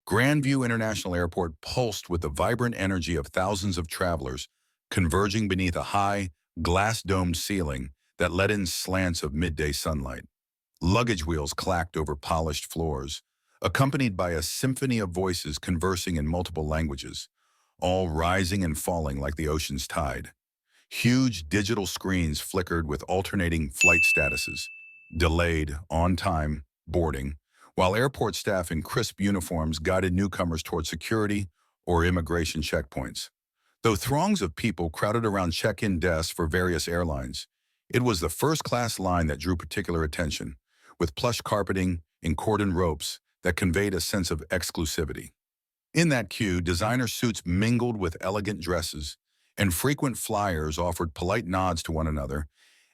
Grandview International Airport pulsed with the vibrant energy of thousands of travelers converging beneath a high, glass-domed ceiling that let in slants of midday sunlight. Luggage wheels clacked over polished floors, accompanied by a symphony of voices conversing in multiple languages, all rising and falling like the ocean's tide. Huge digital screens flickered with alternating flight statuses, delayed, on time, boarding, while airport staff in crisp uniforms guided newcomers toward security or immigration checkpoints. Though throngs of people crowded around check-in desks for various airlines, it was the first-class line that drew particular attention, with plush carpeting and cordon ropes that conveyed a sense of exclusivity. In that queue, designer suits mingled with elegant dresses, and frequent flyers offered polite nods to one another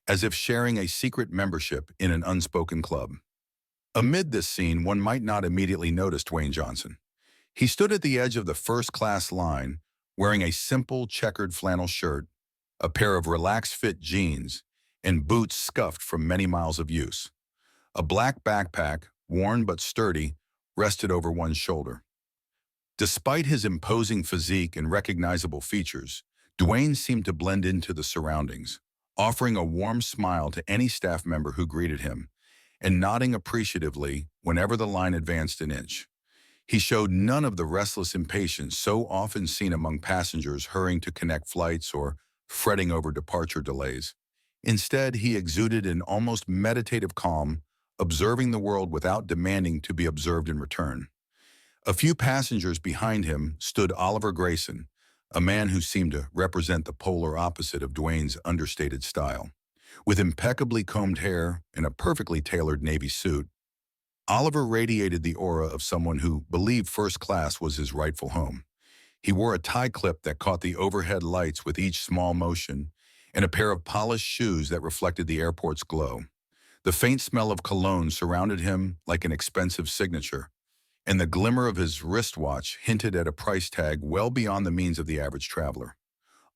as if sharing a secret membership in an unspoken club. Amid this scene, one might not immediately notice Dwayne Johnson. He stood at the edge of the first-class line, wearing a simple checkered flannel shirt, a pair of relaxed-fit jeans, and boots scuffed from many miles of use. A black backpack, worn but sturdy, rested over one shoulder. Despite his imposing physique and recognizable features, Dwayne seemed to blend into the surroundings, offering a warm smile to any staff member who greeted him, and nodding appreciatively whenever the line advanced an inch. He showed none of the restless impatience so often seen among passengers hurrying to connect flights or fretting over departure delays. Instead, he exuded an almost meditative calm, observing the world without demanding to be observed in return. A few passengers behind him stood Oliver Grayson, a man who seemed to represent the polar opposite of Dwayne's understated style. With impeccably combed hair and a perfectly tailored navy suit, Oliver radiated the aura of someone who believed first class was his rightful home. He wore a tie clip that caught the overhead lights with each small motion, and a pair of polished shoes that reflected the airport's glow. The faint smell of cologne surrounded him like an expensive signature, and the glimmer of his wristwatch hinted at a price tag well beyond the means of the average traveler.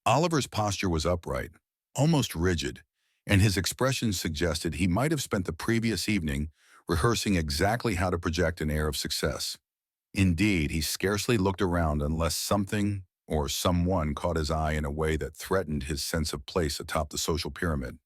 Oliver's posture was upright, almost rigid, and his expression suggested he might have spent the previous evening rehearsing exactly how to project an air of success. Indeed, he scarcely looked around unless something or someone caught his eye in a way that threatened his sense of place atop the social pyramid.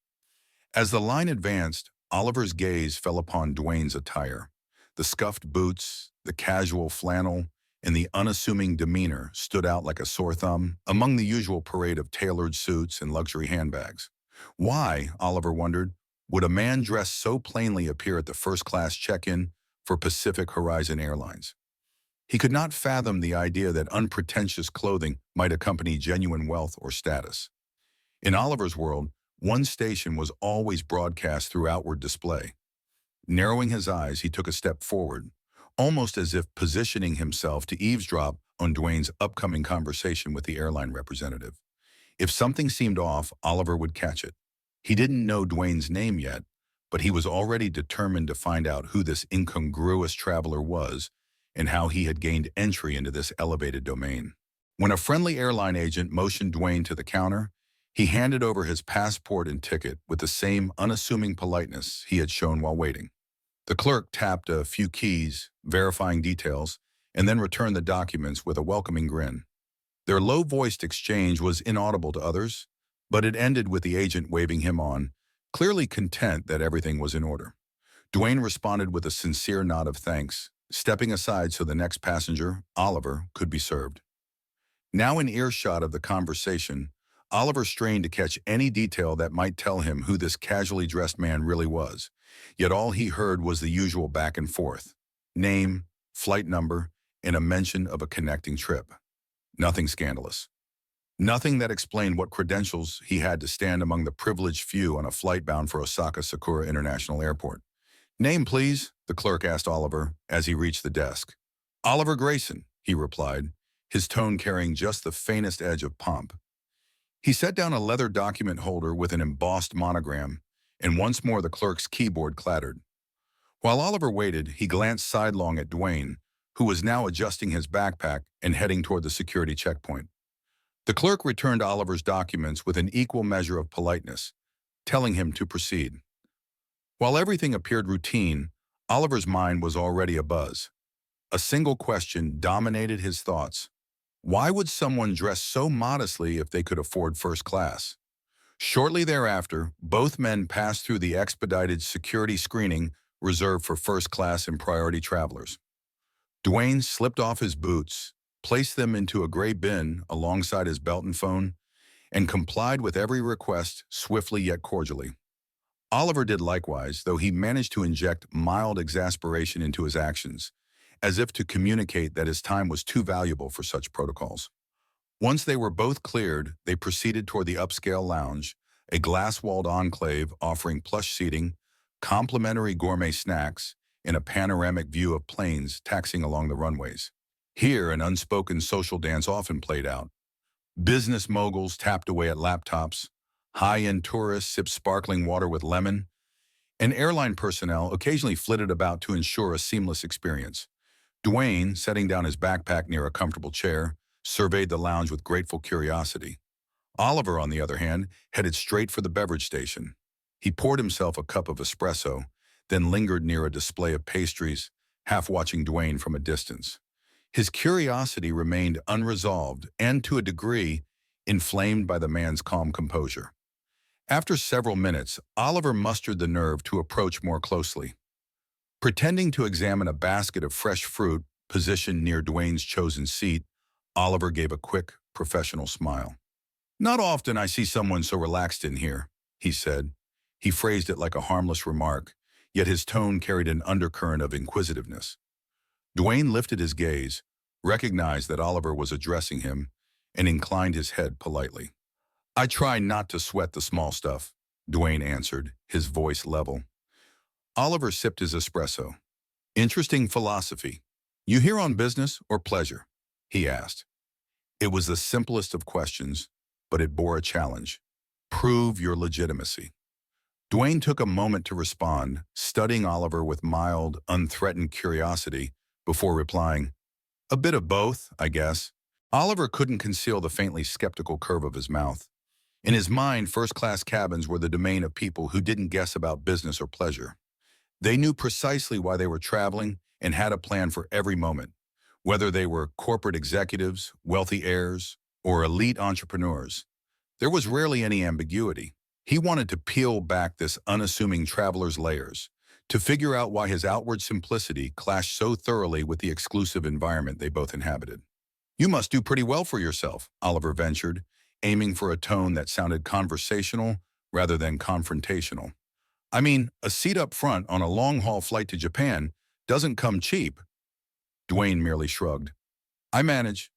As the line advanced, Oliver's gaze fell upon Dwayne's attire. The scuffed boots, the casual flannel, and the unassuming demeanor stood out like a sore thumb among the usual parade of tailored suits and luxury handbags. Why, Oliver wondered, would a man dressed so plainly appear at the first-class check-in for Pacific Horizon Airlines? He could not fathom the idea that unpretentious clothing might accompany genuine wealth or status. In Oliver's world, one station was always broadcast through outward display. Narrowing his eyes, he took a step forward, almost as if positioning himself to eavesdrop on Dwayne's upcoming conversation with the airline representative. If something seemed off, Oliver would catch it. He didn't know Dwayne's name yet, but he was already determined to find out who this incongruous traveler was and how he had gained entry into this elevated domain. When a friendly airline agent motioned Dwayne to the counter, he handed over his passport and ticket with the same unassuming politeness he had shown while waiting. The clerk tapped a few keys, verifying details, and then returned the documents with a welcoming grin. Their low-voiced exchange was inaudible to others, but it ended with the agent waving him on, clearly content that everything was in order. Dwayne responded with a sincere nod of thanks, stepping aside so the next passenger, Oliver, could be served. Now in earshot of the conversation, Oliver strained to catch any detail that might tell him who this casually dressed man really was, yet all he heard was the usual back and forth: name, flight number, and a mention of a connecting trip. Nothing scandalous. Nothing that explained what credentials he had to stand among the privileged few on a flight bound for Osaka Sakura International Airport. "Name, please," the clerk asked Oliver as he reached the desk. "Oliver Grayson," he replied, his tone carrying just the faintest edge of pomp. He set down a leather document holder with an embossed monogram, and once more the clerk's keyboard clattered. While Oliver waited, he glanced sidelong at Dwayne, who was now adjusting his backpack and heading toward the security checkpoint. The clerk returned Oliver's documents with an equal measure of politeness, telling him to proceed. While everything appeared routine, Oliver's mind was already abuzz. A single question dominated his thoughts. Why would someone dress so modestly if they could afford first class? Shortly thereafter, both men passed through the expedited security screening reserved for first class and priority travelers. Dwayne slipped off his boots, placed them into a gray bin alongside his belt and phone, and complied with every request swiftly yet cordially. Oliver did likewise, though he managed to inject mild exasperation into his actions, as if to communicate that his time was too valuable for such protocols. Once they were both cleared, they proceeded toward the upscale lounge, a glass-walled enclave offering plush seating, complimentary gourmet snacks, and a panoramic view of planes taxiing along the runways. Here, an unspoken social dance often played out. Business moguls tapped away at laptops, high-end tourists sipped sparkling water with lemon, and airline personnel occasionally flitted about to ensure a seamless experience. Dwayne, setting down his backpack near a comfortable chair, surveyed the lounge with grateful curiosity. Oliver, on the other hand, headed straight for the beverage station. He poured himself a cup of espresso, then lingered near a display of pastries, half watching Dwayne from a distance. His curiosity remained unresolved and, to a degree, inflamed by the man's calm composure. After several minutes, Oliver mustered the nerve to approach more closely. Pretending to examine a basket of fresh fruit positioned near Dwayne's chosen seat, Oliver gave a quick, professional smile. "Not often I see someone so relaxed in here," he said. He phrased it like a harmless remark, yet his tone carried an undercurrent of inquisitiveness. Dwayne lifted his gaze, recognized that Oliver was addressing him, and inclined his head politely. "I try not to sweat the small stuff," Dwayne answered, his voice level. Oliver sipped his espresso. "Interesting philosophy. You here on business or pleasure?" he asked. It was the simplest of questions, but it bore a challenge. Prove your legitimacy. Dwayne took a moment to respond, studying Oliver with mild, unthreatened curiosity, before replying, "A bit of both, I guess." Oliver couldn't conceal the faintly skeptical curve of his mouth. In his mind, first-class cabins were the domain of people who didn't guess about business or pleasure. They knew precisely why they were traveling and had a plan for every moment, whether they were corporate executives, wealthy heirs, or elite entrepreneurs. There was rarely any ambiguity. He wanted to peel back this unassuming traveler's layers, to figure out why his outward simplicity clashed so thoroughly with the exclusive environment they both inhabited. "You must do pretty well for yourself," Oliver ventured, aiming for a tone that sounded conversational rather than confrontational. "I mean, a seat up front on a long-haul flight to Japan doesn't come cheap." Dwayne merely shrugged. "I manage."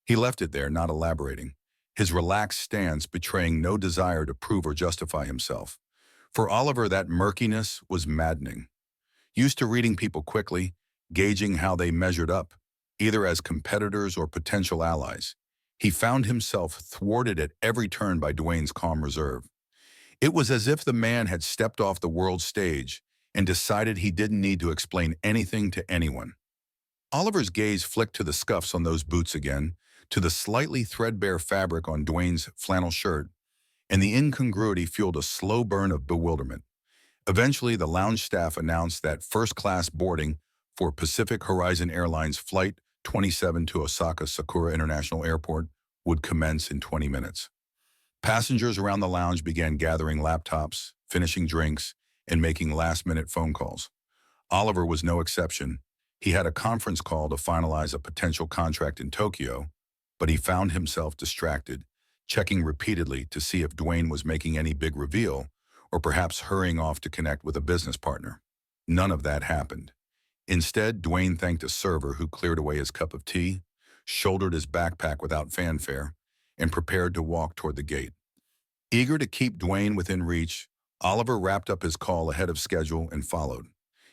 He left it there, not elaborating, his relaxed stance betraying no desire to prove or justify himself. For Oliver, that murkiness was maddening. Used to reading people quickly, gauging how they measured up, either as competitors or potential allies, he found himself thwarted at every turn by Dwayne's calm reserve. It was as if the man had stepped off the world stage and decided he didn't need to explain anything to anyone. Oliver's gaze flicked to the scuffs on those boots again, to the slightly threadbare fabric on Dwayne's flannel shirt, and the incongruity fueled a slow burn of bewilderment. Eventually, the lounge staff announced that first-class boarding for Pacific Horizon Airlines Flight 27 to Osaka Sakura International Airport would commence in 20 minutes. Passengers around the lounge began gathering laptops, finishing drinks, and making last-minute phone calls. Oliver was no exception. He had a conference call to finalize a potential contract in Tokyo, but he found himself distracted, checking repeatedly to see if Dwayne was making any big reveal, or perhaps hurrying off to connect with a business partner. None of that happened. Instead, Dwayne thanked a server who cleared away his cup of tea, shouldered his backpack without fanfare, and prepared to walk toward the gate. Eager to keep Dwayne within reach, Oliver wrapped up his call ahead of schedule and followed.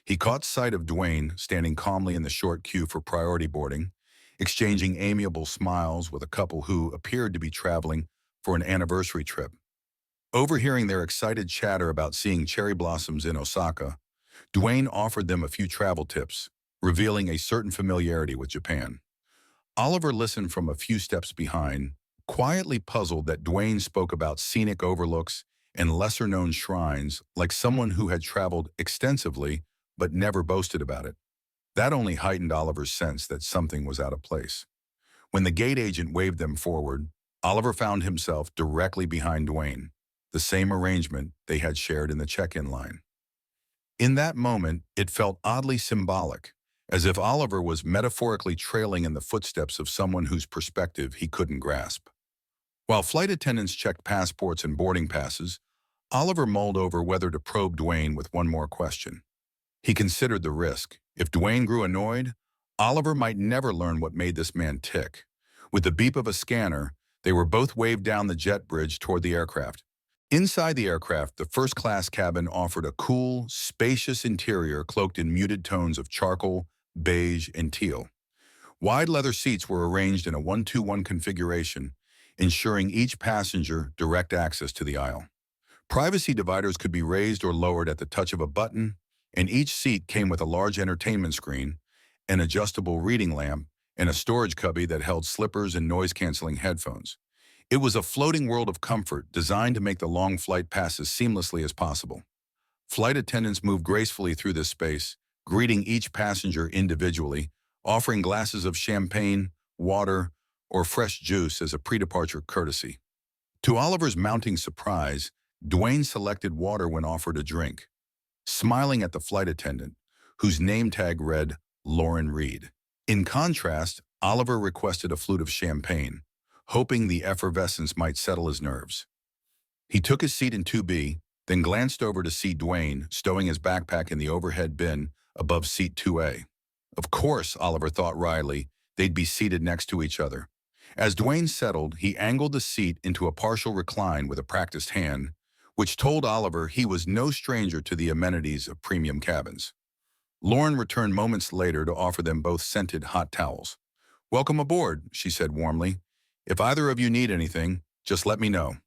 He caught sight of Dwayne standing calmly in the short queue for priority boarding, exchanging amiable smiles with a couple who appeared to be traveling for an anniversary trip. Overhearing their excited chatter about seeing cherry blossoms in Osaka, Dwayne offered them a few travel tips, revealing a certain familiarity with Japan. Oliver listened from a few steps behind, quietly puzzled that Dwayne spoke about scenic overlooks and lesser-known shrines like someone who had traveled extensively but never boasted about it. That only heightened Oliver's sense that something was out of place. When the gate agent waved them forward, Oliver found himself directly behind Dwayne, the same arrangement they had shared in the check-in line. In that moment, it felt oddly symbolic, as if Oliver was metaphorically trailing in the footsteps of someone whose perspective he couldn't grasp. While flight attendants checked passports and boarding passes, Oliver mulled over whether to probe Dwayne with one more question. He considered the risk. If Dwayne grew annoyed, Oliver might never learn what made this man tick. With the beep of a scanner, they were both waved down the jet bridge toward the aircraft. Inside the aircraft, the first-class cabin offered a cool, spacious interior cloaked in muted tones of charcoal, beige, and teal. Wide leather seats were arranged in a 1-2-1 configuration, ensuring each passenger direct access to the aisle. Privacy dividers could be raised or lowered at the touch of a button, and each seat came with a large entertainment screen, an adjustable reading lamp, and a storage cubby that held slippers and noise-canceling headphones. It was a floating world of comfort designed to make the long flight pass as seamlessly as possible. Flight attendants moved gracefully through this space, greeting each passenger individually, offering glasses of champagne, water, or fresh juice as a pre-departure courtesy. To Oliver's mounting surprise, Dwayne selected water when offered a drink, smiling at the flight attendant, whose name tag read Lauren Reed. In contrast, Oliver requested a flute of champagne, hoping the effervescence might settle his nerves. He took his seat in 2B, then glanced over to see Dwayne stowing his backpack in the overhead bin above seat 2A. Of course, Oliver thought wryly, they'd be seated next to each other. As Dwayne settled, he angled the seat into a partial recline with a practiced hand, which told Oliver he was no stranger to the amenities of premium cabins. Lauren returned moments later to offer them both scented hot towels. "Welcome aboard," she said warmly. "If either of you need anything, just let me know."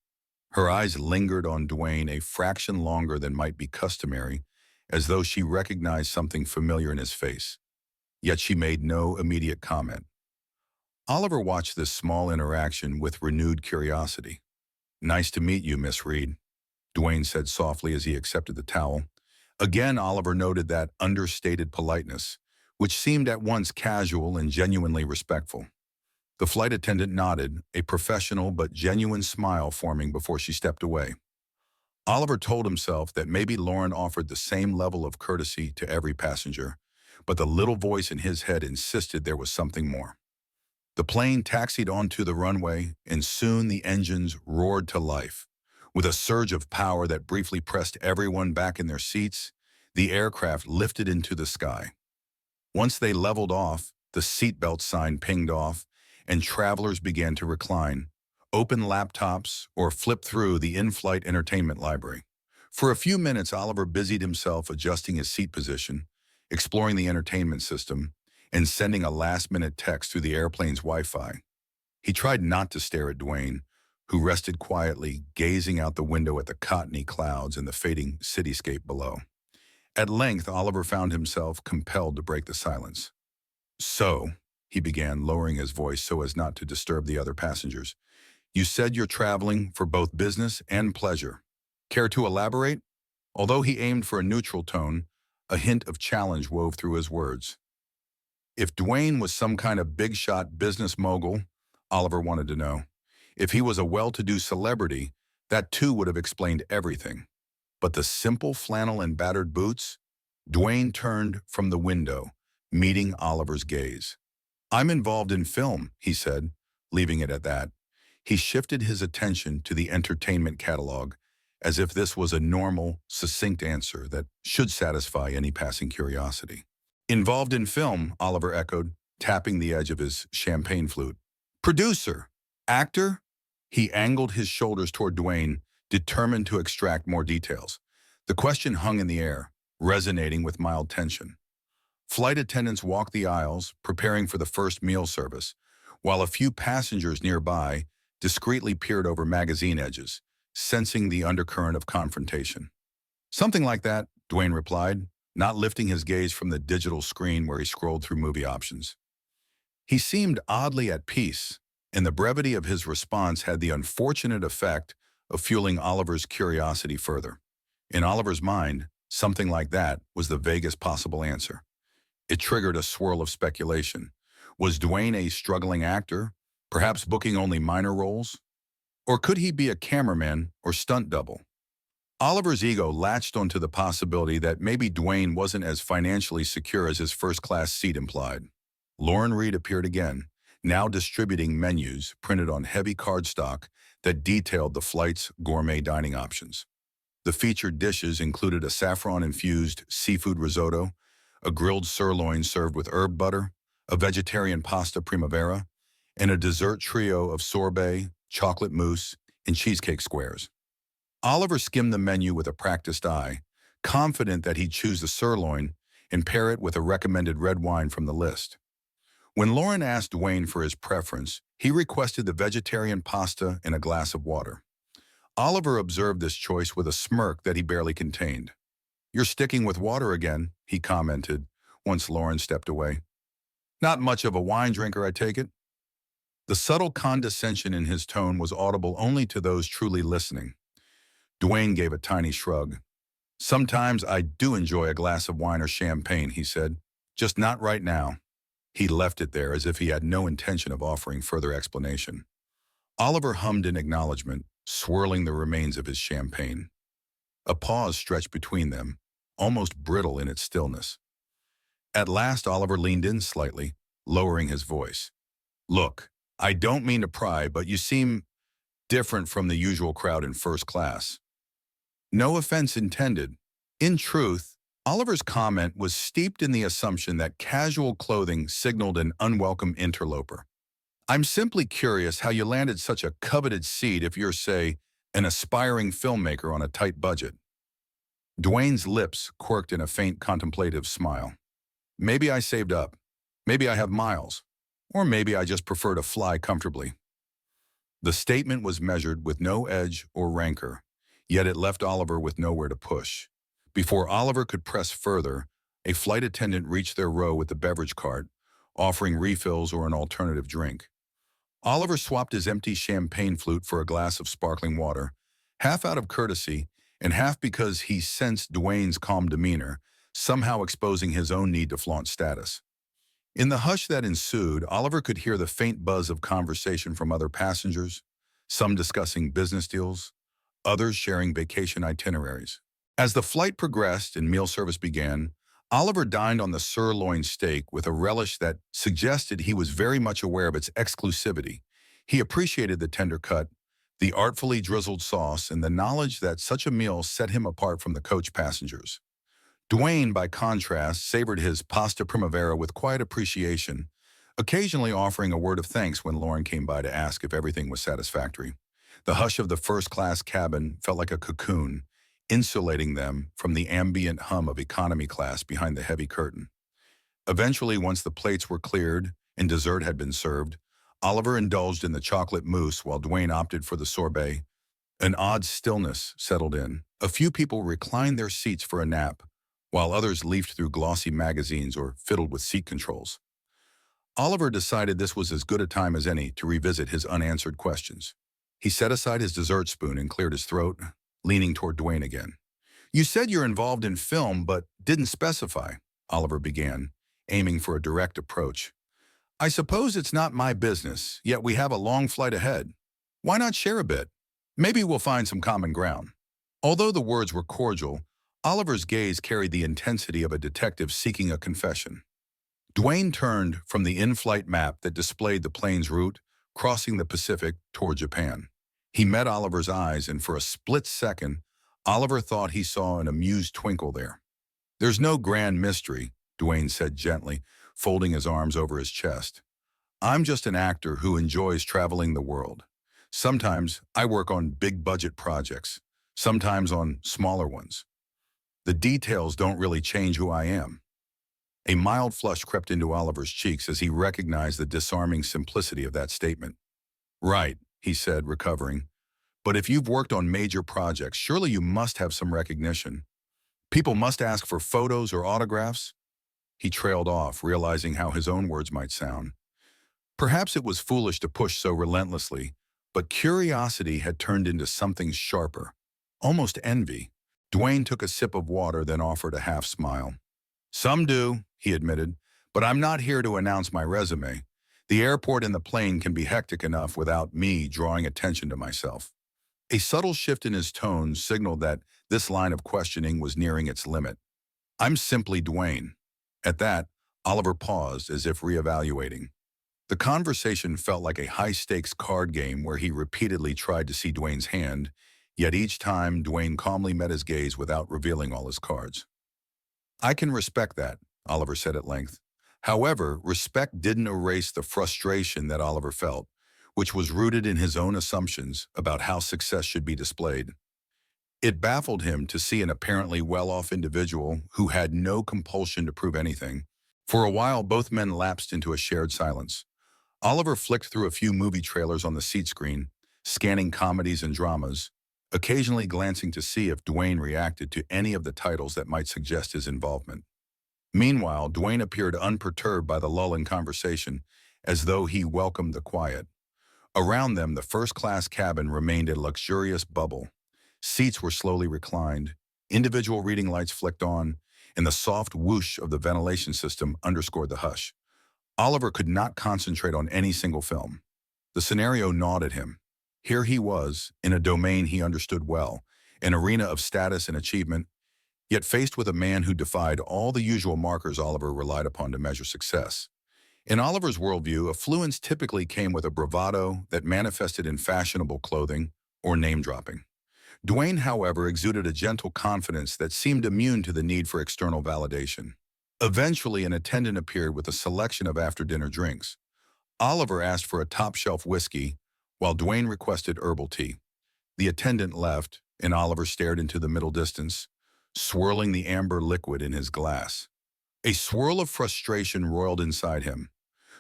Her eyes lingered on Dwayne a fraction longer than might be customary, as though she recognized something familiar in his face. Yet she made no immediate comment. Oliver watched this small interaction with renewed curiosity. "Nice to meet you, Miss Reed," Dwayne said softly as he accepted the towel. Again, Oliver noted that understated politeness, which seemed at once casual and genuinely respectful. The flight attendant nodded, a professional but genuine smile forming before she stepped away. Oliver told himself that maybe Lauren offered the same level of courtesy to every passenger, but the little voice in his head insisted there was something more. The plane taxied onto the runway, and soon the engines roared to life. With a surge of power that briefly pressed everyone back in their seats, the aircraft lifted into the sky. Once they leveled off, the seatbelt sign pinged off, and travelers began to recline, open laptops, or flip through the in-flight entertainment library. For a few minutes, Oliver busied himself adjusting his seat position, exploring the entertainment system, and sending a last-minute text through the airplane's Wi-Fi. He tried not to stare at Dwayne, who rested quietly, gazing out the window at the cottony clouds and the fading cityscape below. At length, Oliver found himself compelled to break the silence. "So," he began, lowering his voice so as not to disturb the other passengers, "you said you're traveling for both business and pleasure. Care to elaborate?" Although he aimed for a neutral tone, a hint of challenge wove through his words. If Dwayne was some kind of big-shot business mogul, Oliver wanted to know. If he was a well-to-do celebrity, that too would have explained everything. But the simple flannel and battered boots? Dwayne turned from the window, meeting Oliver's gaze. "I'm involved in film," he said, leaving it at that. He shifted his attention to the entertainment catalog, as if this was a normal, succinct answer that should satisfy any passing curiosity. "Involved in film," Oliver echoed, tapping the edge of his champagne flute. "Producer? Actor?" He angled his shoulders toward Dwayne, determined to extract more details. The question hung in the air, resonating with mild tension. Flight attendants walked the aisles, preparing for the first meal service, while a few passengers nearby discreetly peered over magazine edges, sensing the undercurrent of confrontation. "Something like that," Dwayne replied, not lifting his gaze from the digital screen where he scrolled through movie options. He seemed oddly at peace, and the brevity of his response had the unfortunate effect of fueling Oliver's curiosity further. In Oliver's mind, something like that was the vaguest possible answer. It triggered a swirl of speculation. Was Dwayne a struggling actor, perhaps booking only minor roles? Or could he be a cameraman or stunt double? Oliver's ego latched onto the possibility that maybe Dwayne wasn't as financially secure as his first-class seat implied. Lauren Reed appeared again, now distributing menus printed on heavy cardstock that detailed the flight's gourmet dining options. The featured dishes included a saffron-infused seafood risotto, a grilled sirloin served with herb butter, a vegetarian pasta primavera, and a dessert trio of sorbet, chocolate mousse, and cheesecake squares. Oliver skimmed the menu with a practiced eye, confident that he'd choose the sirloin and pair it with a recommended red wine from the list. When Lauren asked Dwayne for his preference, he requested the vegetarian pasta and a glass of water. Oliver observed this choice with a smirk that he barely contained. "You're sticking with water again," he commented, once Lauren stepped away. "Not much of a wine drinker, I take it?" The subtle condescension in his tone was audible only to those truly listening. Dwayne gave a tiny shrug. "Sometimes I do enjoy a glass of wine or champagne," he said. "Just not right now." He left it there as if he had no intention of offering further explanation. Oliver hummed in acknowledgement, swirling the remains of his champagne. A pause stretched between them, almost brittle in its stillness. At last Oliver leaned in slightly, lowering his voice. "Look, I don't mean to pry, but you seem different from the usual crowd in first class." No offense intended. In truth, Oliver's comment was steeped in the assumption that casual clothing signaled an unwelcome interloper. "I'm simply curious how you landed such a coveted seat if you're, say, an aspiring filmmaker on a tight budget." Dwayne's lips quirked in a faint contemplative smile. "Maybe I saved up. Maybe I have miles. Or maybe I just prefer to fly comfortably." The statement was measured with no edge or rancor, yet it left Oliver with nowhere to push. Before Oliver could press further, a flight attendant reached their row with the beverage cart, offering refills or an alternative drink. Oliver swapped his empty champagne flute for a glass of sparkling water, half out of courtesy and half because he sensed Dwayne's calm demeanor, somehow exposing his own need to flaunt status. In the hush that ensued, Oliver could hear the faint buzz of conversation from other passengers, some discussing business deals, others sharing vacation itineraries. As the flight progressed and meal service began, Oliver dined on the sirloin steak with a relish that suggested he was very much aware of its exclusivity. He appreciated the tender cut, the artfully drizzled sauce, and the knowledge that such a meal set him apart from the coach passengers. Dwayne, by contrast, savored his pasta primavera with quiet appreciation, occasionally offering a word of thanks when Lauren came by to ask if everything was satisfactory. The hush of the first-class cabin felt like a cocoon, insulating them from the ambient hum of economy class behind the heavy curtain. Eventually, once the plates were cleared and dessert had been served, Oliver indulged in the chocolate mousse while Dwayne opted for the sorbet. An odd stillness settled in. A few people reclined their seats for a nap, while others leafed through glossy magazines or fiddled with seat controls. Oliver decided this was as good a time as any to revisit his unanswered questions. He set aside his dessert spoon and cleared his throat, leaning toward Dwayne again. "You said you're involved in film, but didn't specify," Oliver began, aiming for a direct approach. "I suppose it's not my business, yet we have a long flight ahead. Why not share a bit? Maybe we'll find some common ground." Although the words were cordial, Oliver's gaze carried the intensity of a detective seeking a confession. Dwayne turned from the in-flight map that displayed the plane's route, crossing the Pacific toward Japan. He met Oliver's eyes, and for a split second, Oliver thought he saw an amused twinkle there. "There's no grand mystery," Dwayne said gently, folding his arms over his chest. "I'm just an actor who enjoys traveling the world. Sometimes I work on big-budget projects, sometimes on smaller ones. The details don't really change who I am." A mild flush crept into Oliver's cheeks as he recognized the disarming simplicity of that statement. "Right," he said, recovering. "But if you've worked on major projects, surely you must have some recognition. People must ask for photos or autographs." He trailed off, realizing how his own words might sound. Perhaps it was foolish to push so relentlessly, but curiosity had turned into something sharper, almost envy. Dwayne took a sip of water, then offered a half smile. Some do, he admitted, but I'm not here to announce my resume. The airport and the plane can be hectic enough without me drawing attention to myself. A subtle shift in his tone signaled that this line of questioning was nearing its limit. I'm simply Dwayne. At that, Oliver paused as if reevaluating. The conversation felt like a high-stakes card game where he repeatedly tried to see Dwayne's hand, yet each time Dwayne calmly met his gaze without revealing all his cards. I can respect that, Oliver said at length. However, respect didn't erase the frustration that Oliver felt, which was rooted in his own assumptions about how success should be displayed. It baffled him to see an apparently well-off individual who had no compulsion to prove anything. For a while, both men lapsed into a shared silence. Oliver flicked through a few movie trailers on the seat screen, scanning comedies and dramas, occasionally glancing to see if Dwayne reacted to any of the titles that might suggest his involvement. Meanwhile, Dwayne appeared unperturbed by the lull in conversation, as though he welcomed the quiet. Around them, the first-class cabin remained a luxurious bubble. Seats were slowly reclined, individual reading lights flicked on, and the soft whoosh of the ventilation system underscored the hush. Oliver could not concentrate on any single film. The scenario gnawed at him. Here he was, in a domain he understood well, an arena of status and achievement, yet faced with a man who defied all the usual markers Oliver relied upon to measure success. In Oliver's worldview, affluence typically came with a bravado that manifested in fashionable clothing or name-dropping. Dwayne, however, exuded a gentle confidence that seemed immune to the need for external validation. Eventually, an attendant appeared with a selection of after-dinner drinks. Oliver asked for a top-shelf whiskey, while Dwayne requested herbal tea. The attendant left, and Oliver stared into the middle distance, swirling the amber liquid in his glass. A swirl of frustration roiled inside him.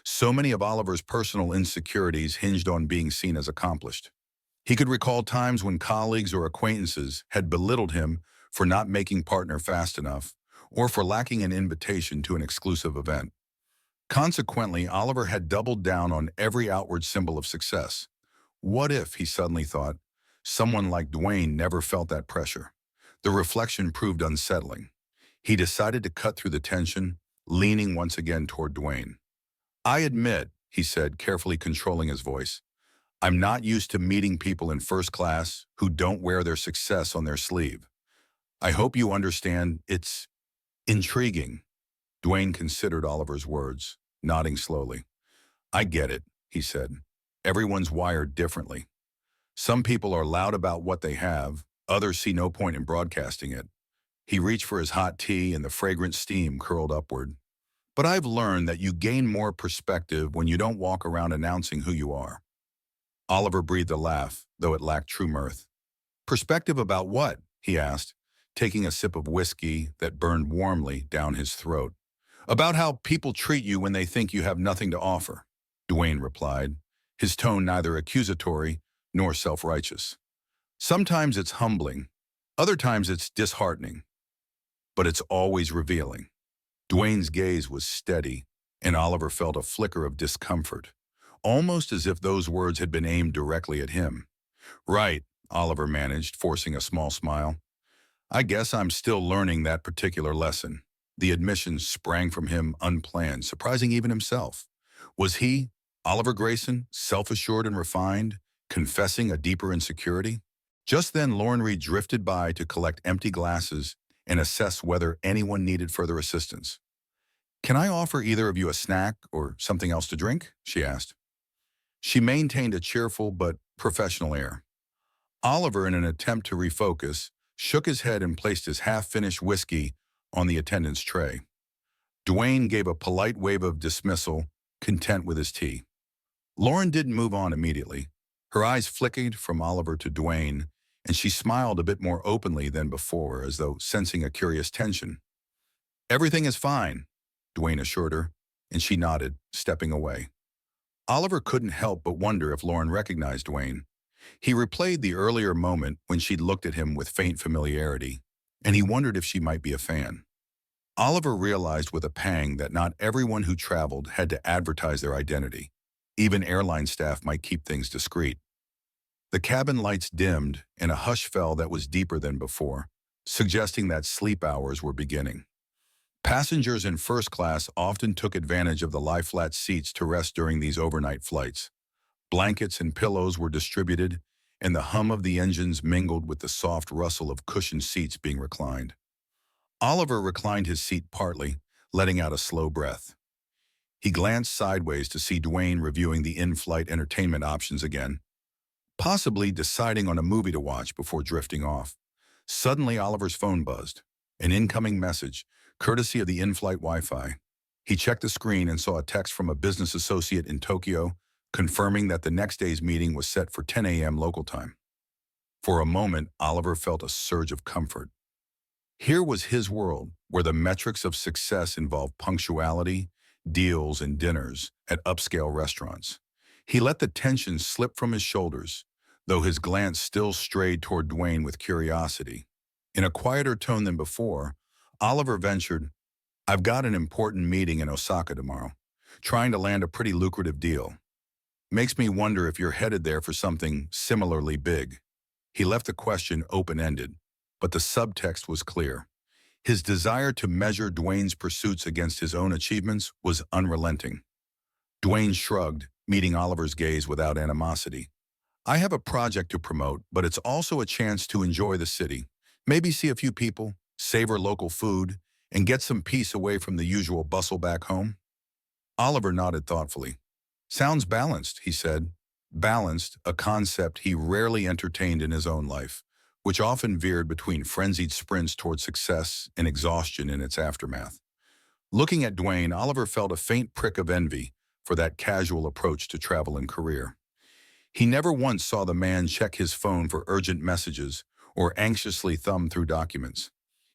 So many of Oliver's personal insecurities hinged on being seen as accomplished. He could recall times when colleagues or acquaintances had belittled him for not making partner fast enough, or for lacking an invitation to an exclusive event. Consequently, Oliver had doubled down on every outward symbol of success. What if, he suddenly thought, someone like Dwayne never felt that pressure? The reflection proved unsettling. He decided to cut through the tension, leaning once again toward Dwayne. I admit, he said, carefully controlling his voice, I'm not used to meeting people in first class who don't wear their success on their sleeve. I hope you understand it's intriguing. Dwayne considered Oliver's words, nodding slowly. I get it, he said. Everyone's wired differently. Some people are loud about what they have, others see no point in broadcasting it. He reached for his hot tea and the fragrant steam curled upward. But I've learned that you gain more perspective when you don't walk around announcing who you are. Oliver breathed a laugh, though it lacked true mirth. Perspective about what? He asked, taking a sip of whiskey that burned warmly down his throat. About how people treat you when they think you have nothing to offer, Dwayne replied, his tone neither accusatory nor self-righteous. Sometimes it's humbling, other times it's disheartening, but it's always revealing. Dwayne's gaze was steady, and Oliver felt a flicker of discomfort, almost as if those words had been aimed directly at him. Right, Oliver managed, forcing a small smile. I guess I'm still learning that particular lesson. The admission sprang from him unplanned, surprising even himself. Was he, Oliver Grayson, self-assured and refined, confessing a deeper insecurity? Just then, Lauren Reed drifted by to collect empty glasses and assess whether anyone needed further assistance. Can I offer either of you a snack or something else to drink? She asked. She maintained a cheerful but professional air. Oliver, in an attempt to refocus, shook his head and placed his half-finished whiskey on the attendant's tray. Dwayne gave a polite wave of dismissal, content with his tea. Lauren didn't move on immediately. Her eyes flickered from Oliver to Dwayne, and she smiled a bit more openly than before, as though sensing a curious tension. Everything is fine, Dwayne assured her, and she nodded, stepping away. Oliver couldn't help but wonder if Lauren recognized Dwayne. He replayed the earlier moment when she'd looked at him with faint familiarity, and he wondered if she might be a fan. Oliver realized with a pang that not everyone who traveled had to advertise their identity. Even airline staff might keep things discreet. The cabin lights dimmed, and a hush fell that was deeper than before, suggesting that sleep hours were beginning. Passengers in first class often took advantage of the lie-flat seats to rest during these overnight flights. Blankets and pillows were distributed, and the hum of the engines mingled with the soft rustle of cushioned seats being reclined. Oliver reclined his seat partly, letting out a slow breath. He glanced sideways to see Dwayne reviewing the in-flight entertainment options again, possibly deciding on a movie to watch before drifting off. Suddenly, Oliver's phone buzzed. An incoming message, courtesy of the in-flight Wi-Fi. He checked the screen and saw a text from a business associate in Tokyo, confirming that the next day's meeting was set for 10 a.m. local time. For a moment, Oliver felt a surge of comfort. Here was his world, where the metrics of success involved punctuality, deals, and dinners at upscale restaurants. He let the tension slip from his shoulders, though his glance still strayed toward Dwayne with curiosity. In a quieter tone than before, Oliver ventured, "I've got an important meeting in Osaka tomorrow, trying to land a pretty lucrative deal. Makes me wonder if you're headed there for something similarly big." He left the question open-ended, but the subtext was clear. His desire to measure Dwayne's pursuits against his own achievements was unrelenting. Dwayne shrugged, meeting Oliver's gaze without animosity. "I have a project to promote, but it's also a chance to enjoy the city. Maybe see a few people, savor local food, and get some peace away from the usual bustle back home." Oliver nodded thoughtfully. "Sounds balanced," he said. Balanced, a concept he rarely entertained in his own life, which often veered between frenzied sprints toward success and exhaustion in its aftermath. Looking at Dwayne, Oliver felt a faint prick of envy for that casual approach to travel and career. He never once saw the man check his phone for urgent messages or anxiously thumb through documents.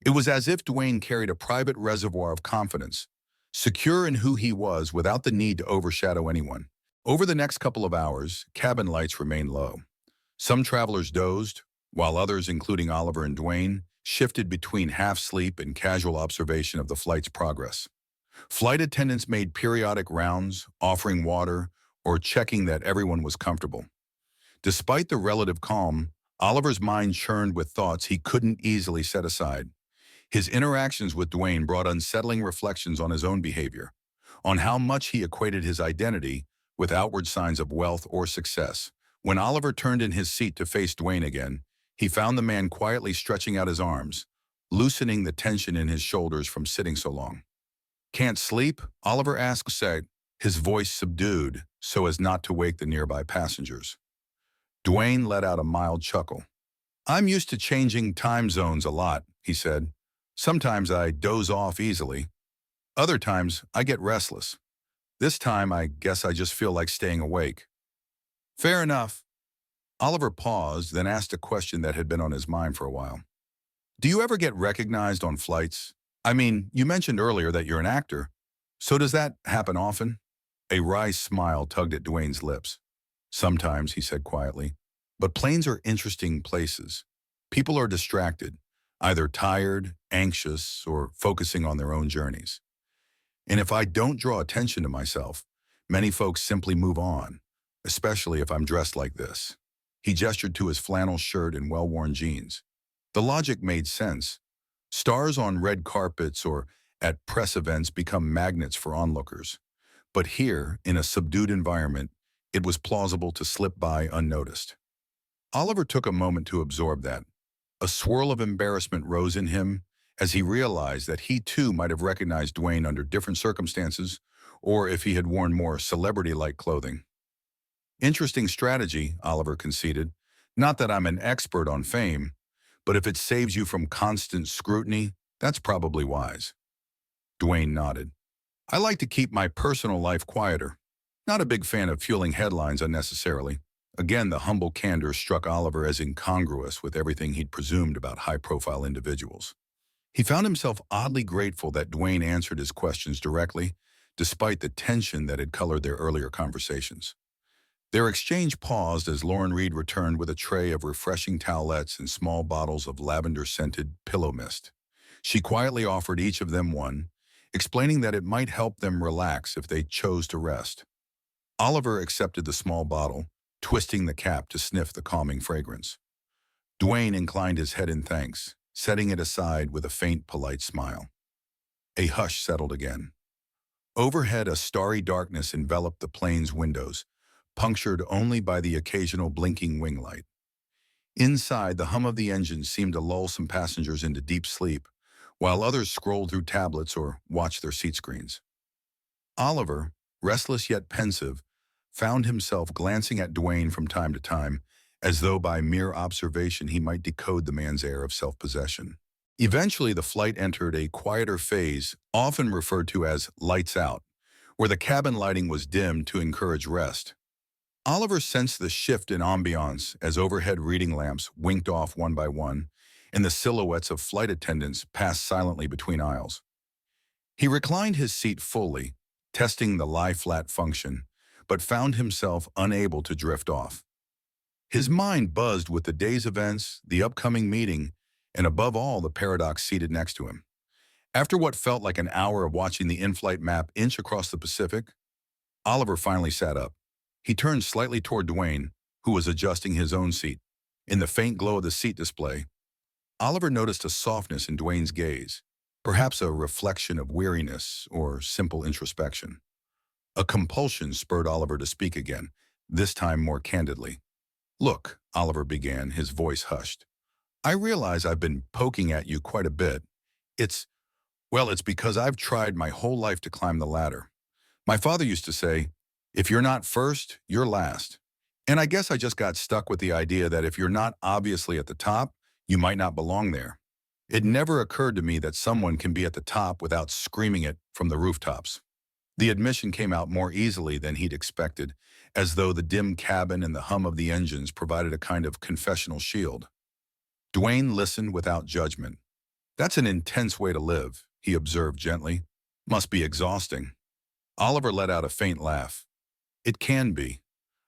It was as if Dwayne carried a private reservoir of confidence, secure in who he was without the need to overshadow anyone. Over the next couple of hours, cabin lights remained low. Some travelers dozed, while others, including Oliver and Dwayne, shifted between half-sleep and casual observation of the flight's progress. Flight attendants made periodic rounds, offering water, or checking that everyone was comfortable. Despite the relative calm, Oliver's mind churned with thoughts he couldn't easily set aside. His interactions with Dwayne brought unsettling reflections on his own behavior, on how much he equated his identity with outward signs of wealth or success. When Oliver turned in his seat to face Dwayne again, he found the man quietly stretching out his arms, loosening the tension in his shoulders from sitting so long. "Can't sleep?" Oliver asked, his voice subdued so as not to wake the nearby passengers. Dwayne let out a mild chuckle. "I'm used to changing time zones a lot," he said. "Sometimes I doze off easily. Other times I get restless. This time I guess I just feel like staying awake." "Fair enough." Oliver paused, then asked a question that had been on his mind for a while. "Do you ever get recognized on flights? I mean, you mentioned earlier that you're an actor. So does that happen often?" A wry smile tugged at Dwayne's lips. "Sometimes," he said quietly. "But planes are interesting places. People are distracted, either tired, anxious, or focusing on their own journeys. And if I don't draw attention to myself, many folks simply move on, especially if I'm dressed like this." He gestured to his flannel shirt and well-worn jeans. The logic made sense. Stars on red carpets or at press events become magnets for onlookers. But here, in a subdued environment, it was plausible to slip by unnoticed. Oliver took a moment to absorb that. A swirl of embarrassment rose in him as he realized that he too might have recognized Dwayne under different circumstances, or if he had worn more celebrity-like clothing. "Interesting strategy," Oliver conceded. "Not that I'm an expert on fame, but if it saves you from constant scrutiny, that's probably wise." Dwayne nodded. "I like to keep my personal life quieter. Not a big fan of fueling headlines unnecessarily." Again, the humble candor struck Oliver as incongruous with everything he'd presumed about high-profile individuals. He found himself oddly grateful that Dwayne answered his questions directly, despite the tension that had colored their earlier conversations. Their exchange paused as Lauren Reed returned with a tray of refreshing towelettes and small bottles of lavender-scented pillow mist. She quietly offered each of them one, explaining that it might help them relax if they chose to rest. Oliver accepted the small bottle, twisting the cap to sniff the calming fragrance. Dwayne inclined his head in thanks, setting it aside with a faint, polite smile. A hush settled again. Overhead, a starry darkness enveloped the plane's windows, punctured only by the occasional blinking wing light. Inside, the hum of the engine seemed to lull some passengers into deep sleep, while others scrolled through tablets or watched their seat screens. Oliver, restless yet pensive, found himself glancing at Dwayne from time to time, as though by mere observation he might decode the man's air of self-possession. Eventually, the flight entered a quieter phase, often referred to as lights out, where the cabin lighting was dimmed to encourage rest. Oliver sensed the shift in ambiance as overhead reading lamps winked off one by one, and the silhouettes of flight attendants passed silently between aisles. He reclined his seat fully, testing the lie-flat function, but found himself unable to drift off. His mind buzzed with the day's events, the upcoming meeting, and above all, the paradox seated next to him. After what felt like an hour of watching the in-flight map inch across the Pacific, Oliver finally sat up. He turned slightly toward Dwayne, who was adjusting his own seat. In the faint glow of the seat display, Oliver noticed a softness in Dwayne's gaze, perhaps a reflection of weariness or simple introspection. A compulsion spurred Oliver to speak again, this time more candidly. "Look," Oliver began, his voice hushed. "I realize I've been poking at you quite a bit. It's because I've tried my whole life to climb the ladder. My father used to say, if you're not first, you're last. And I guess I just got stuck with the idea that if you're not obviously at the top, you might not belong there. It never occurred to me that someone can be at the top without screaming it from the rooftops." The admission came out more easily than he'd expected, as though the dim cabin and the hum of the engines provided a kind of confessional shield. Dwayne listened without judgment. "That's an intense way to live," he observed gently. "Must be exhausting." Oliver let out a faint laugh. "It can be.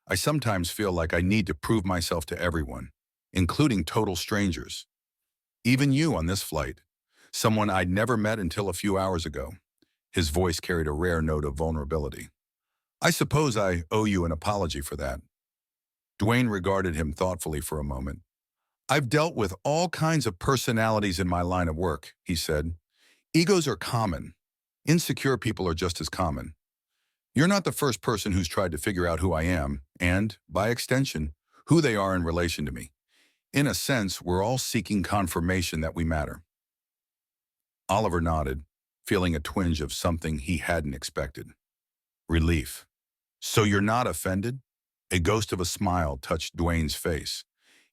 I sometimes feel like I need to prove myself to everyone, including total strangers. Even you on this flight, someone I'd never met until a few hours ago." His voice carried a rare note of vulnerability. "I suppose I owe you an apology for that." Dwayne regarded him thoughtfully for a moment. "I've dealt with all kinds of personalities in my line of work," he said. "Egos are common. Insecure people are just as common. You're not the first person who's tried to figure out who I am, and, by extension, who they are in relation to me. In a sense, we're all seeking confirmation that we matter." Oliver nodded, feeling a twinge of something he hadn't expected. Relief. "So you're not offended?" A ghost of a smile touched Dwayne's face.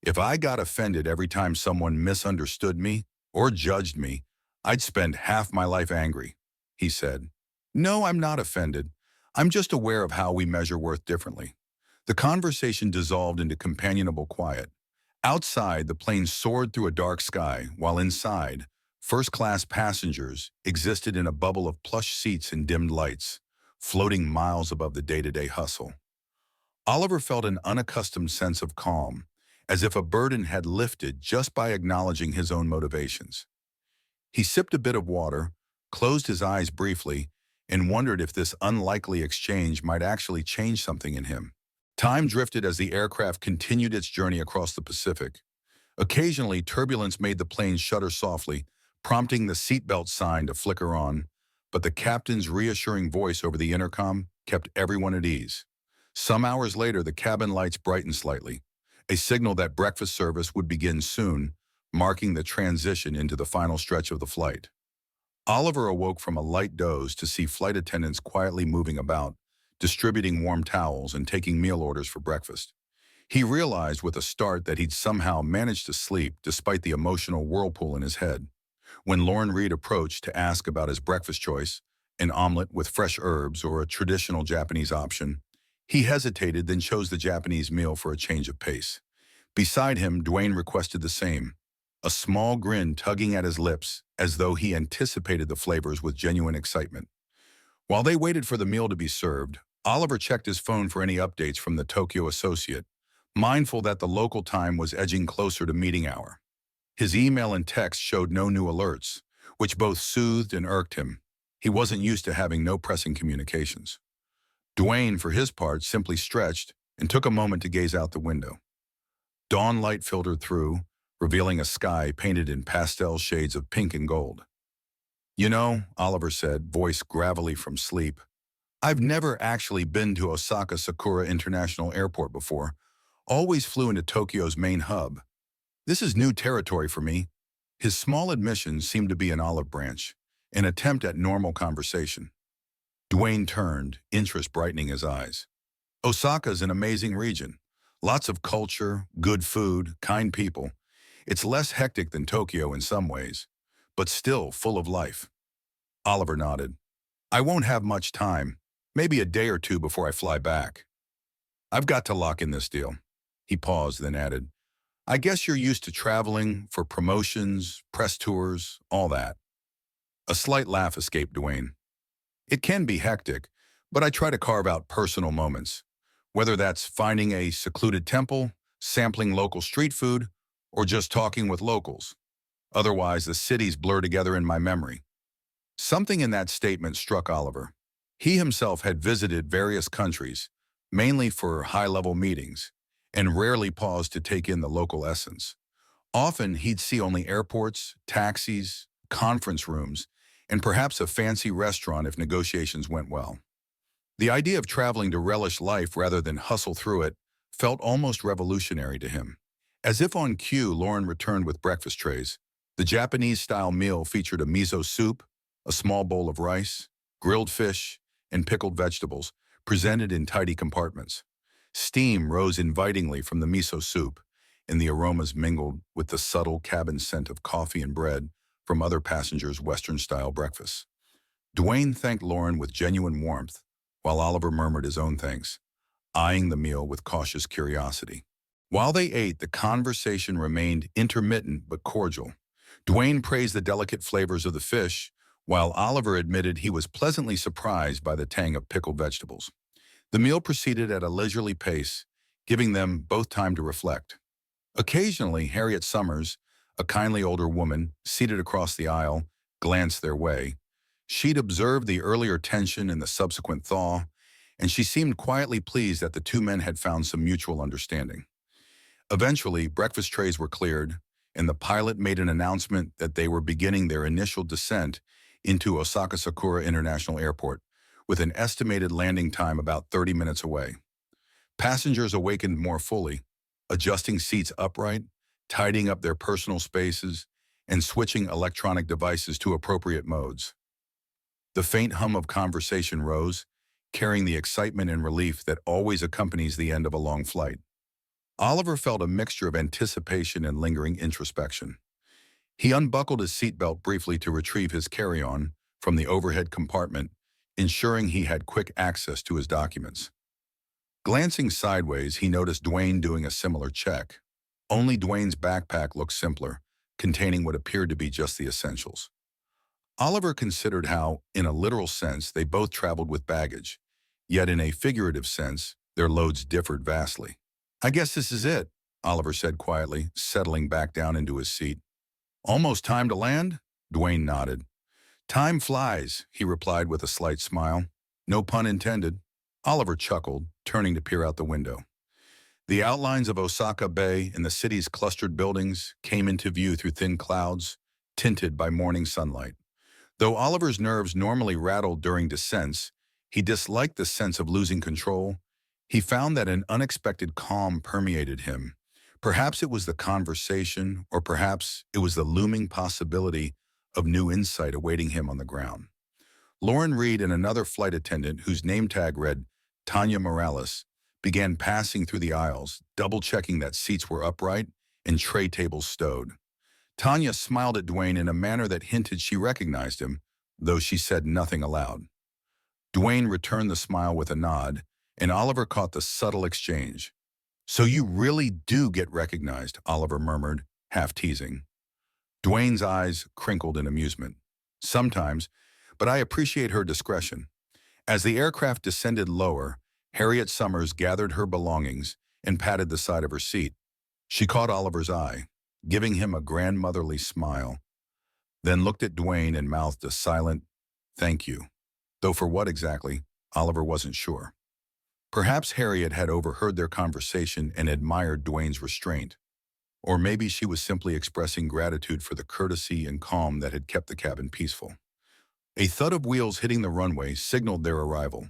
"If I got offended every time someone misunderstood me or judged me, I'd spend half my life angry," he said. "No, I'm not offended. I'm just aware of how we measure worth differently." The conversation dissolved into companionable quiet. Outside, the plane soared through a dark sky, while inside, first-class passengers existed in a bubble of plush seats and dimmed lights, floating miles above the day-to-day hustle. Oliver felt an unaccustomed sense of calm, as if a burden had lifted just by acknowledging his own motivations. He sipped a bit of water, closed his eyes briefly, and wondered if this unlikely exchange might actually change something in him. Time drifted as the aircraft continued its journey across the Pacific. Occasionally, turbulence made the plane shudder softly, prompting the seatbelt sign to flicker on, but the captain's reassuring voice over the intercom kept everyone at ease. Some hours later, the cabin lights brightened slightly, a signal that breakfast service would begin soon, marking the transition into the final stretch of the flight. Oliver awoke from a light doze to see flight attendants quietly moving about, distributing warm towels and taking meal orders for breakfast. He realized with a start that he'd somehow managed to sleep despite the emotional whirlpool in his head. When Lauren Reed approached to ask about his breakfast choice, an omelet with fresh herbs or a traditional Japanese option, he hesitated, then chose the Japanese meal for a change of pace. Beside him, Dwayne requested the same, a small grin tugging at his lips as though he anticipated the flavors with genuine excitement. While they waited for the meal to be served, Oliver checked his phone for any updates from the Tokyo associate, mindful that the local time was edging closer to meeting hour. His email and text showed no new alerts, which both soothed and irked him. He wasn't used to having no pressing communications. Dwayne, for his part, simply stretched and took a moment to gaze out the window. Dawn light filtered through, revealing a sky painted in pastel shades of pink and gold. You know, Oliver said, voice gravelly from sleep, I've never actually been to Osaka Sakura International Airport before. Always flew into Tokyo's main hub. This is new territory for me. His small admission seemed to be an olive branch, an attempt at normal conversation. Dwayne turned, interest brightening his eyes. Osaka's an amazing region. Lots of culture, good food, kind people. It's less hectic than Tokyo in some ways, but still full of life. Oliver nodded. I won't have much time, maybe a day or two before I fly back. I've got to lock in this deal. He paused, then added, I guess you're used to traveling for promotions, press tours, all that. A slight laugh escaped Dwayne. It can be hectic, but I try to carve out personal moments, whether that's finding a secluded temple, sampling local street food, or just talking with locals. Otherwise, the cities blur together in my memory. Something in that statement struck Oliver. He himself had visited various countries, mainly for high-level meetings, and rarely paused to take in the local essence. Often, he'd see only airports, taxis, conference rooms, and perhaps a fancy restaurant if negotiations went well. The idea of traveling to relish life rather than hustle through it felt almost revolutionary to him. As if on cue, Lauren returned with breakfast trays. The Japanese-style meal featured a miso soup, a small bowl of rice, grilled fish, and pickled vegetables, presented in tidy compartments. Steam rose invitingly from the miso soup, and the aromas mingled with the subtle cabin scent of coffee and bread from other passengers' Western-style breakfasts. Dwayne thanked Lauren with genuine warmth, while Oliver murmured his own thanks, eyeing the meal with cautious curiosity. While they ate, the conversation remained intermittent but cordial. Dwayne praised the delicate flavors of the fish, while Oliver admitted he was pleasantly surprised by the tang of pickled vegetables. The meal proceeded at a leisurely pace, giving them both time to reflect. Occasionally, Harriet Summers, a kindly older woman, seated across the aisle, glanced their way. She'd observed the earlier tension and the subsequent thaw, and she seemed quietly pleased that the two men had found some mutual understanding. Eventually, breakfast trays were cleared, and the pilot made an announcement that they were beginning their initial descent into Osaka Sakura International Airport, with an estimated landing time about 30 minutes away. Passengers awakened more fully, adjusting seats upright, tidying up their personal spaces, and switching electronic devices to appropriate modes. The faint hum of conversation rose, carrying the excitement and relief that always accompanies the end of a long flight. Oliver felt a mixture of anticipation and lingering introspection. He unbuckled his seatbelt briefly to retrieve his carry-on from the overhead compartment, ensuring he had quick access to his documents. Glancing sideways, he noticed Dwayne doing a similar check. Only Dwayne's backpack looked simpler, containing what appeared to be just the essentials. Oliver considered how, in a literal sense, they both traveled with baggage, yet in a figurative sense, their loads differed vastly. I guess this is it, Oliver said quietly, settling back down into his seat. Almost time to land? Dwayne nodded. Time flies, he replied with a slight smile. No pun intended. Oliver chuckled, turning to peer out the window. The outlines of Osaka Bay and the city's clustered buildings came into view through thin clouds, tinted by morning sunlight. Though Oliver's nerves normally rattled during descents, he disliked the sense of losing control. He found that an unexpected calm permeated him. Perhaps it was the conversation, or perhaps it was the looming possibility of new insight awaiting him on the ground. Lauren Reed and another flight attendant, whose name tag read Tanya Morales, began passing through the aisles, double-checking that seats were upright and tray tables stowed. Tanya smiled at Dwayne in a manner that hinted she recognized him, though she said nothing aloud. Dwayne returned the smile with a nod, and Oliver caught the subtle exchange. So you really do get recognized, Oliver murmured, half teasing. Dwayne's eyes crinkled in amusement. Sometimes, but I appreciate her discretion. As the aircraft descended lower, Harriet Summers gathered her belongings and patted the side of her seat. She caught Oliver's eye, giving him a grandmotherly smile, then looked at Dwayne and mouthed a silent, "Thank you," though for what exactly, Oliver wasn't sure. Perhaps Harriet had overheard their conversation and admired Dwayne's restraint, or maybe she was simply expressing gratitude for the courtesy and calm that had kept the cabin peaceful. A thud of wheels hitting the runway signaled their arrival.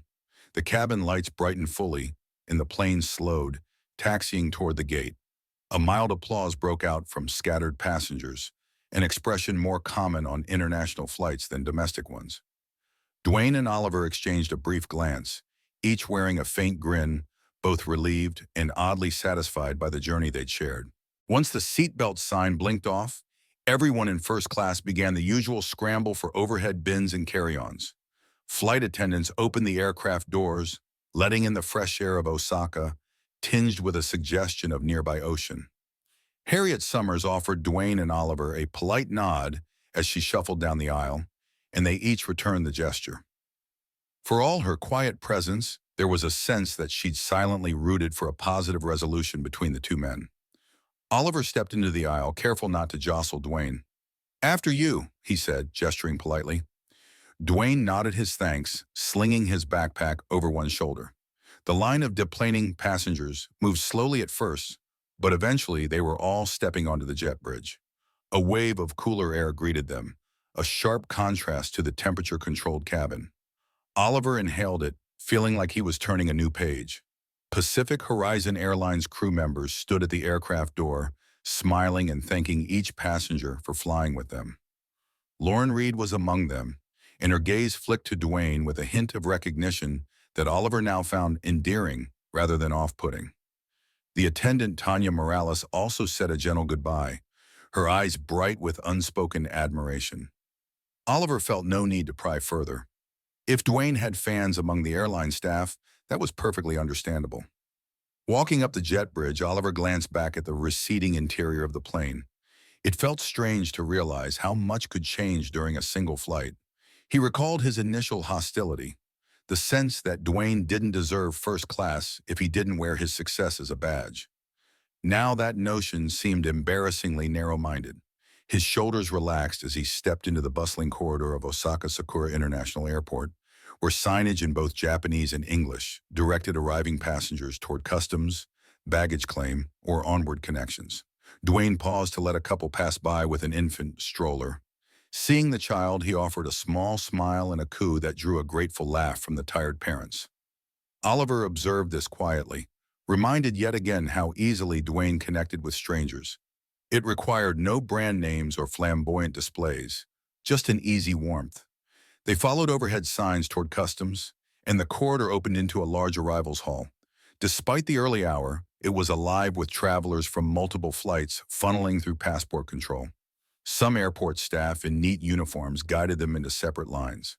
The cabin lights brightened fully, and the plane slowed, taxiing toward the gate. A mild applause broke out from scattered passengers, an expression more common on international flights than domestic ones. Dwayne and Oliver exchanged a brief glance, each wearing a faint grin, both relieved and oddly satisfied by the journey they'd shared. Once the seatbelt sign blinked off, everyone in first class began the usual scramble for overhead bins and carry-ons. Flight attendants opened the aircraft doors, letting in the fresh air of Osaka, tinged with a suggestion of nearby ocean. Harriet Summers offered Dwayne and Oliver a polite nod as she shuffled down the aisle, and they each returned the gesture. For all her quiet presence, there was a sense that she'd silently rooted for a positive resolution between the two men. Oliver stepped into the aisle, careful not to jostle Dwayne. "After you," he said, gesturing politely. Dwayne nodded his thanks, slinging his backpack over one shoulder. The line of deplaning passengers moved slowly at first, but eventually they were all stepping onto the jet bridge. A wave of cooler air greeted them, a sharp contrast to the temperature-controlled cabin. Oliver inhaled it, feeling like he was turning a new page. Pacific Horizon Airlines crew members stood at the aircraft door, smiling and thanking each passenger for flying with them. Lauren Reed was among them, and her gaze flicked to Dwayne with a hint of recognition that Oliver now found endearing rather than off-putting. The attendant, Tanya Morales, also said a gentle goodbye, her eyes bright with unspoken admiration. Oliver felt no need to pry further. If Dwayne had fans among the airline staff, that was perfectly understandable. Walking up the jet bridge, Oliver glanced back at the receding interior of the plane. It felt strange to realize how much could change during a single flight. He recalled his initial hostility, the sense that Dwayne didn't deserve first class if he didn't wear his success as a badge. Now that notion seemed embarrassingly narrow-minded. His shoulders relaxed as he stepped into the bustling corridor of Osaka Sakura International Airport, where signage in both Japanese and English directed arriving passengers toward customs, baggage claim, or onward connections. Dwayne paused to let a couple pass by with an infant stroller. Seeing the child, he offered a small smile and a coo that drew a grateful laugh from the tired parents. Oliver observed this quietly, reminded yet again how easily Dwayne connected with strangers. It required no brand names or flamboyant displays, just an easy warmth. They followed overhead signs toward customs, and the corridor opened into a large arrivals hall. Despite the early hour, it was alive with travelers from multiple flights funneling through passport control. Some airport staff in neat uniforms guided them into separate lines.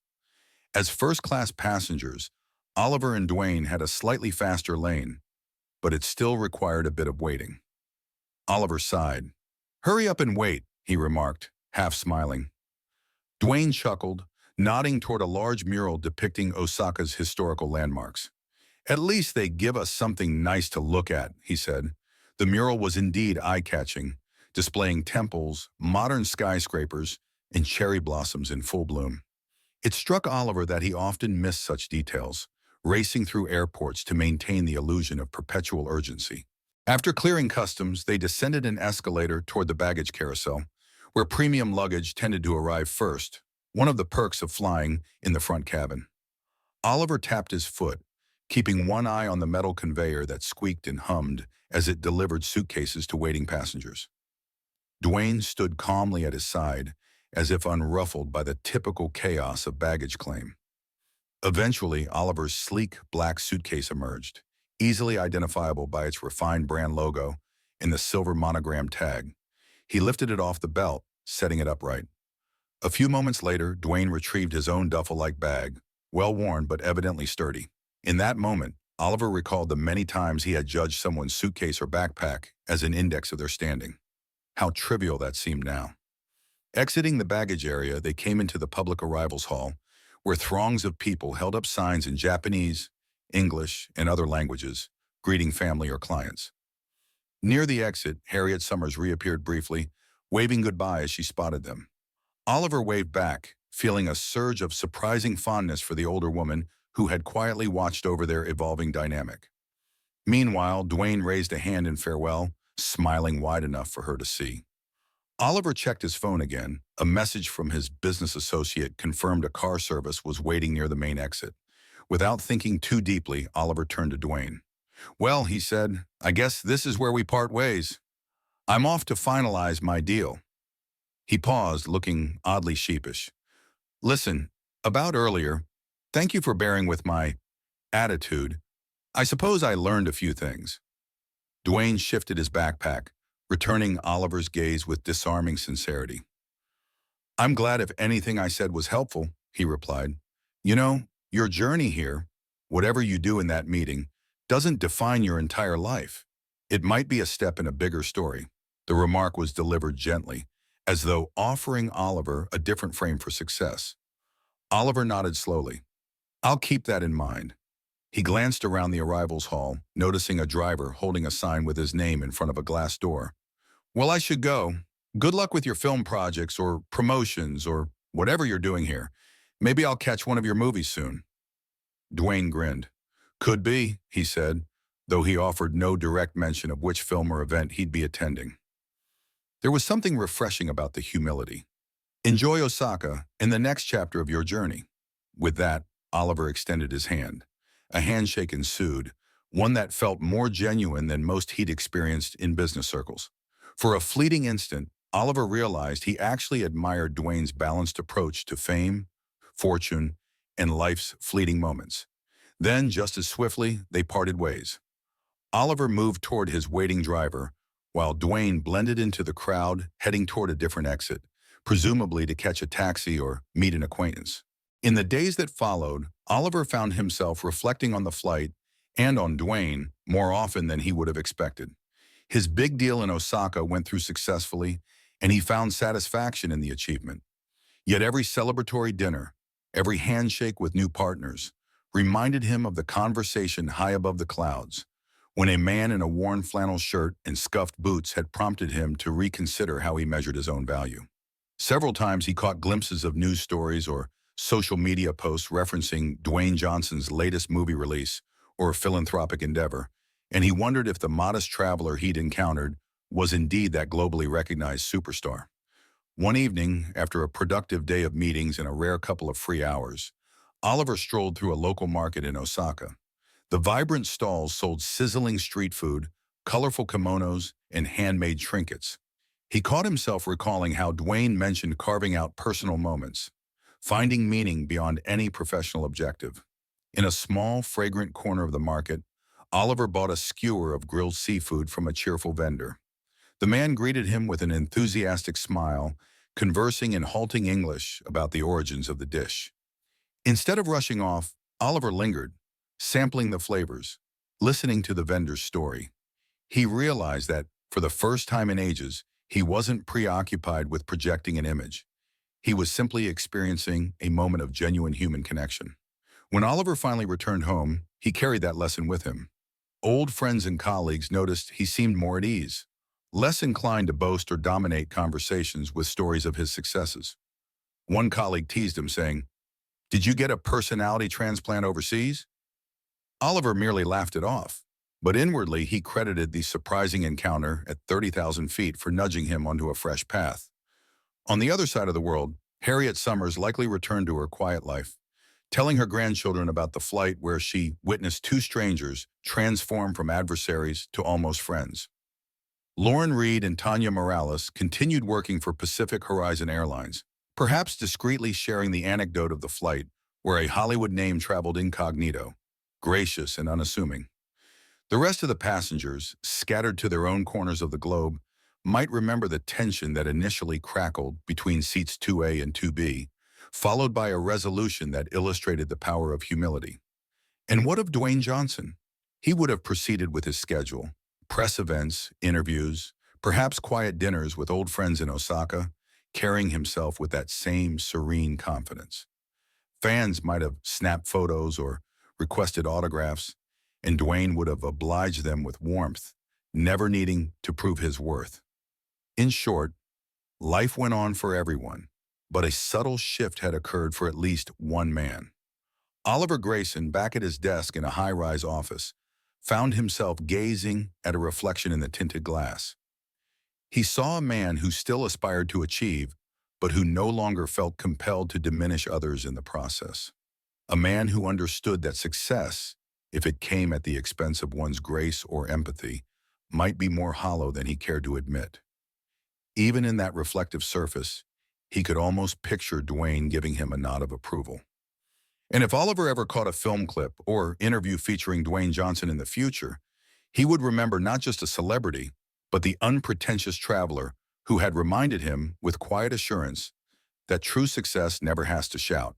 As first-class passengers, Oliver and Dwayne had a slightly faster lane, but it still required a bit of waiting. Oliver sighed. "Hurry up and wait," he remarked, half smiling. Dwayne chuckled, nodding toward a large mural depicting Osaka's historical landmarks. "At least they give us something nice to look at," he said. The mural was indeed eye-catching, displaying temples, modern skyscrapers, and cherry blossoms in full bloom. It struck Oliver that he often missed such details, racing through airports to maintain the illusion of perpetual urgency. After clearing customs, they descended an escalator toward the baggage carousel, where premium luggage tended to arrive first, one of the perks of flying in the front cabin. Oliver tapped his foot, keeping one eye on the metal conveyor that squeaked and hummed as it delivered suitcases to waiting passengers. Dwayne stood calmly at his side, as if unruffled by the typical chaos of baggage claim. Eventually, Oliver's sleek black suitcase emerged, easily identifiable by its refined brand logo and the silver monogram tag. He lifted it off the belt, setting it upright. A few moments later, Dwayne retrieved his own duffel-like bag, well-worn but evidently sturdy. In that moment, Oliver recalled the many times he had judged someone's suitcase or backpack as an index of their standing. How trivial that seemed now. Exiting the baggage area, they came into the public arrivals hall, where throngs of people held up signs in Japanese, English, and other languages, greeting family or clients. Near the exit, Harriet Summers reappeared briefly, waving goodbye as she spotted them. Oliver waved back, feeling a surge of surprising fondness for the older woman who had quietly watched over their evolving dynamic. Meanwhile, Dwayne raised a hand in farewell, smiling wide enough for her to see. Oliver checked his phone again. A message from his business associate confirmed a car service was waiting near the main exit. Without thinking too deeply, Oliver turned to Dwayne. Well, he said, I guess this is where we part ways. I'm off to finalize my deal. He paused, looking oddly sheepish. Listen, about earlier, thank you for bearing with my attitude. I suppose I learned a few things. Dwayne shifted his backpack, returning Oliver's gaze with disarming sincerity. I'm glad if anything I said was helpful, he replied. You know, your journey here, whatever you do in that meeting, doesn't define your entire life. It might be a step in a bigger story. The remark was delivered gently, as though offering Oliver a different frame for success. Oliver nodded slowly. I'll keep that in mind. He glanced around the arrivals hall, noticing a driver holding a sign with his name in front of a glass door. Well, I should go. Good luck with your film projects or promotions or whatever you're doing here. Maybe I'll catch one of your movies soon. Dwayne grinned. Could be, he said, though he offered no direct mention of which film or event he'd be attending. There was something refreshing about the humility. Enjoy Osaka and the next chapter of your journey. With that, Oliver extended his hand. A handshake ensued, one that felt more genuine than most he'd experienced in business circles. For a fleeting instant, Oliver realized he actually admired Dwayne's balanced approach to fame, fortune, and life's fleeting moments. Then, just as swiftly, they parted ways. Oliver moved toward his waiting driver, while Dwayne blended into the crowd, heading toward a different exit, presumably to catch a taxi or meet an acquaintance. In the days that followed, Oliver found himself reflecting on the flight and on Dwayne more often than he would have expected. His big deal in Osaka went through successfully, and he found satisfaction in the achievement. Yet every celebratory dinner, every handshake with new partners, reminded him of the conversation high above the clouds, when a man in a worn flannel shirt and scuffed boots had prompted him to reconsider how he measured his own value. Several times he caught glimpses of news stories or social media posts referencing Dwayne Johnson's latest movie release or philanthropic endeavor, and he wondered if the modest traveler he'd encountered was indeed that globally recognized superstar. One evening, after a productive day of meetings and a rare couple of free hours, Oliver strolled through a local market in Osaka. The vibrant stalls sold sizzling street food, colorful kimonos, and handmade trinkets. He caught himself recalling how Dwayne mentioned carving out personal moments, finding meaning beyond any professional objective. In a small, fragrant corner of the market, Oliver bought a skewer of grilled seafood from a cheerful vendor. The man greeted him with an enthusiastic smile, conversing in halting English about the origins of the dish. Instead of rushing off, Oliver lingered, sampling the flavors, listening to the vendor's story. He realized that, for the first time in ages, he wasn't preoccupied with projecting an image. He was simply experiencing a moment of genuine human connection. When Oliver finally returned home, he carried that lesson with him. Old friends and colleagues noticed he seemed more at ease, less inclined to boast or dominate conversations with stories of his successes. One colleague teased him, saying, "Did you get a personality transplant overseas?" Oliver merely laughed it off, but inwardly he credited the surprising encounter at 30,000 feet for nudging him onto a fresh path. On the other side of the world, Harriet Summers likely returned to her quiet life, telling her grandchildren about the flight where she witnessed two strangers transform from adversaries to almost friends. Lauren Reed and Tanya Morales continued working for Pacific Horizon Airlines, perhaps discreetly sharing the anecdote of the flight where a Hollywood name traveled incognito, gracious and unassuming. The rest of the passengers, scattered to their own corners of the globe, might remember the tension that initially crackled between seats 2A and 2B, followed by a resolution that illustrated the power of humility. And what of Dwayne Johnson? He would have proceeded with his schedule, press events, interviews, perhaps quiet dinners with old friends in Osaka, carrying himself with that same serene confidence. Fans might have snapped photos or requested autographs, and Dwayne would have obliged them with warmth, never needing to prove his worth. In short, life went on for everyone, but a subtle shift had occurred for at least one man. Oliver Grayson, back at his desk in a high-rise office, found himself gazing at a reflection in the tinted glass. He saw a man who still aspired to achieve, but who no longer felt compelled to diminish others in the process. A man who understood that success, if it came at the expense of one's grace or empathy, might be more hollow than he cared to admit. Even in that reflective surface, he could almost picture Dwayne giving him a nod of approval. And if Oliver ever caught a film clip or interview featuring Dwayne Johnson in the future, he would remember not just a celebrity, but the unpretentious traveler who had reminded him with quiet assurance that true success never has to shout.